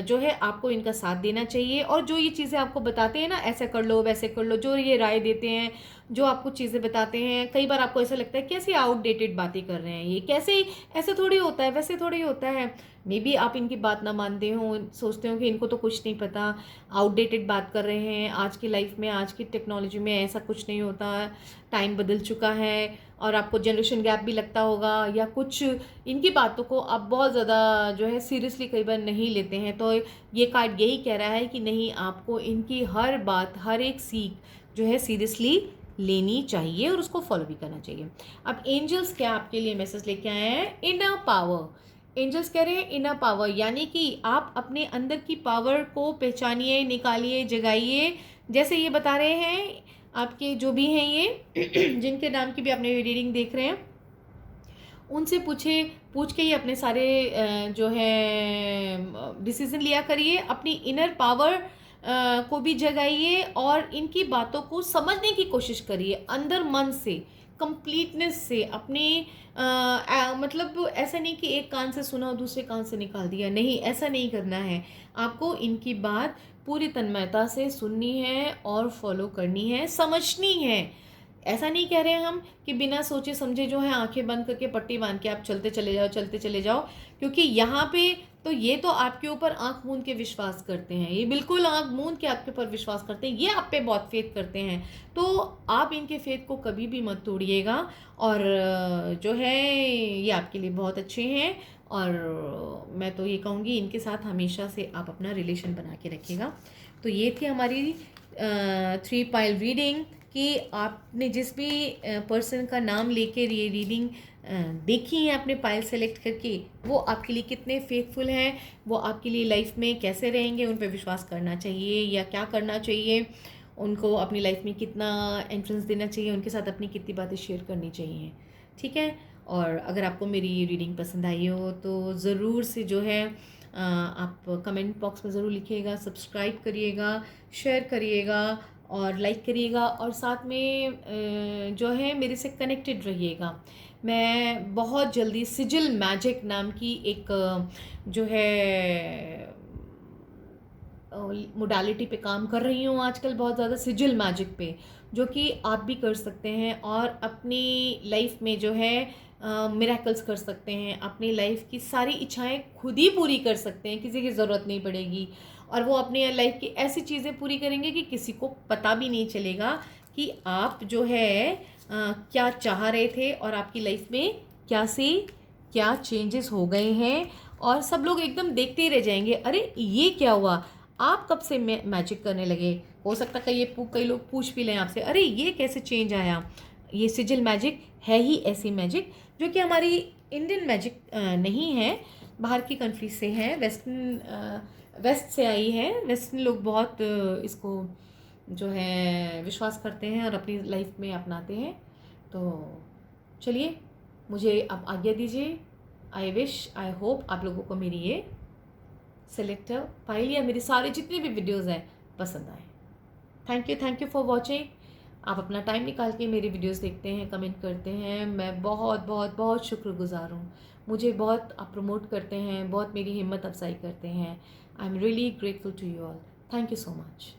[SPEAKER 1] जो है आपको इनका साथ देना चाहिए और जो ये चीज़ें आपको बताते हैं ना, ऐसे कर लो वैसे कर लो, जो ये राय देते हैं, जो आपको चीज़ें बताते हैं, कई बार आपको ऐसा लगता है कैसे आउटडेटेड बातें कर रहे हैं ये, कैसे ऐसे थोड़ी होता है, वैसे थोड़ी होता है। मे बी आप इनकी बात ना मानते हो, सोचते हो कि इनको तो कुछ नहीं पता, आउटडेटेड बात कर रहे हैं। आज की लाइफ में, आज की टेक्नोलॉजी में ऐसा कुछ नहीं होता, टाइम बदल चुका है और आपको जनरेशन गैप भी लगता होगा या कुछ, इनकी बातों को आप बहुत ज़्यादा जो है सीरियसली कई बार नहीं लेते हैं। तो ये कार्ड यही कह रहा है कि नहीं, आपको इनकी हर बात, हर एक सीख जो है सीरियसली लेनी चाहिए और उसको फॉलो भी करना चाहिए। अब एंजल्स क्या आपके लिए मैसेज लेके आए हैं, इनर पावर। एंजल्स कह रहे हैं इनर पावर यानी कि आप अपने अंदर की पावर को पहचानिए, निकालिए, जगाइए। जैसे ये बता रहे हैं आपके जो भी हैं ये जिनके नाम की भी आपने रीडिंग देख रहे हैं, उनसे पूछ के ही अपने सारे जो है डिसीजन लिया करिए। अपनी इनर पावर को भी जगाइए और इनकी बातों को समझने की कोशिश करिए अंदर मन से, कंप्लीटनेस से। अपने मतलब ऐसा नहीं कि एक कान से सुना और दूसरे कान से निकाल दिया, नहीं, ऐसा नहीं करना है। आपको इनकी बात पूरी तन्मयता से सुननी है और फॉलो करनी है, समझनी है। ऐसा नहीं कह रहे हैं हम कि बिना सोचे समझे जो है आंखें बंद करके पट्टी बांध के आप चलते चले जाओ, क्योंकि यहाँ पे तो ये तो आपके ऊपर आंख मूंद के विश्वास करते हैं, ये बिल्कुल आंख मूंद के आपके ऊपर विश्वास करते हैं, ये आप पे बहुत फेथ करते हैं। तो आप इनके फेथ को कभी भी मत तोड़िएगा और जो है ये आपके लिए बहुत अच्छे हैं। और मैं तो ये कहूँगी इनके साथ हमेशा से आप अपना रिलेशन बना के रखिएगा। तो ये थी हमारी 3 पाइल रीडिंग कि आपने जिस भी पर्सन का नाम लेके ये रीडिंग देखी है, आपने पाइल सेलेक्ट करके, वो आपके लिए कितने फेथफुल हैं, वो आपके लिए लाइफ में कैसे रहेंगे, उन पर विश्वास करना चाहिए या क्या करना चाहिए, उनको अपनी लाइफ में कितना एंट्रेंस देना चाहिए, उनके साथ अपनी कितनी बातें शेयर करनी चाहिए। ठीक है, और अगर आपको मेरी रीडिंग पसंद आई हो तो ज़रूर से जो है आप कमेंट बॉक्स में ज़रूर लिखिएगा, सब्सक्राइब करिएगा, शेयर करिएगा और लाइक करिएगा और साथ में जो है मेरे से कनेक्टेड रहिएगा। मैं बहुत जल्दी सिजिल मैजिक नाम की एक जो है मोडालिटी पे काम कर रही हूँ आजकल बहुत ज़्यादा, सिजिल मैजिक पे, जो कि आप भी कर सकते हैं और अपनी लाइफ में जो है मिरेकल्स कर सकते हैं, अपनी लाइफ की सारी इच्छाएं खुद ही पूरी कर सकते हैं, किसी की ज़रूरत नहीं पड़ेगी। और वो अपनी लाइफ की ऐसी चीज़ें पूरी करेंगे कि किसी को पता भी नहीं चलेगा कि आप जो है क्या चाह रहे थे और आपकी लाइफ में क्या चेंजेस हो गए हैं। और सब लोग एकदम देखते ही रह जाएंगे, अरे ये क्या हुआ, आप कब से मैजिक करने लगे। हो सकता है कई लोग पूछ भी लें आपसे, अरे ये कैसे चेंज आया। ये सिजिल मैजिक है ही ऐसी मैजिक जो कि हमारी इंडियन मैजिक नहीं है, बाहर की कंट्री से है, वेस्ट से आई है। वेस्टर्न लोग बहुत इसको जो है विश्वास करते हैं और अपनी लाइफ में अपनाते हैं। तो चलिए, मुझे अब आज्ञा दीजिए। आई होप आप लोगों को मेरी ये सेलेक्टर फाइल या मेरे सारे जितने भी वीडियोज़ हैं पसंद आए। Thank you for watching. आप अपना टाइम निकाल के मेरे वीडियोस देखते हैं, कमेंट करते हैं, मैं बहुत बहुत बहुत शुक्रगुजार हूँ। मुझे बहुत आप प्रमोट करते हैं, बहुत मेरी हिम्मत अफजाई करते हैं। I am really grateful to you all. Thank you so much.